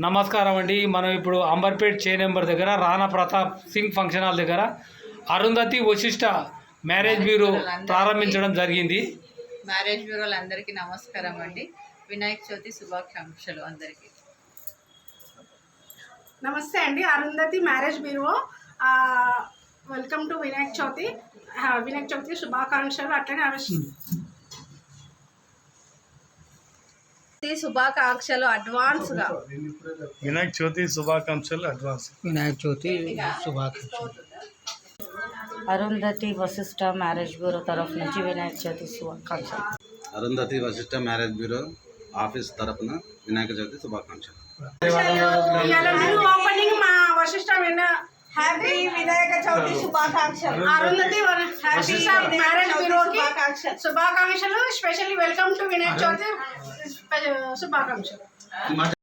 నమస్కారం అండి. మనం ఇప్పుడు అంబర్పేట్ చే నెంబర్ దగ్గర రాణా ప్రతాప్ సింగ్ ఫంక్షన్ హాల్ దగ్గర అరుంధతి వశిష్ట మ్యారేజ్ బ్యూరో ప్రారంభించడం జరిగింది. మ్యారేజ్ బ్యూరోలు అందరికీ నమస్కారం అండి. వినాయక చవితి శుభాకాంక్షలు అందరికీ. నమస్తే అండి. Arundhati marriage bureau welcome to Vinayaka Chavithi శుభాకాంక్షలు. అట్లనే శుభాకాంక్షలు అడ్వాన్స్ గా. వినాయక చవితి శుభాకాంక్షలు అడ్వాన్స్. వినాయక చవితి శుభాకాంక్షలు. అరుంధతి వశిష్ట మ్యారేజ్ బ్యూరో తరఫు నుంచి వినాయక చవితి శుభాకాంక్షలు. Arundhati Vasishta marriage bureau office తరపున వినాయక చవితి శుభాకాంక్షలు. ఓపెనింగ్ మా వశిష్ట హ్యాపీ వినాయక చవితి శుభాకాంక్షలు. అరుంధతి వశిష్ట మ్యారేజ్ బ్యూరోకి శుభాకాంక్షలు. Specially welcome to Vinayaka Chavithi శుభాకాంక్షలు.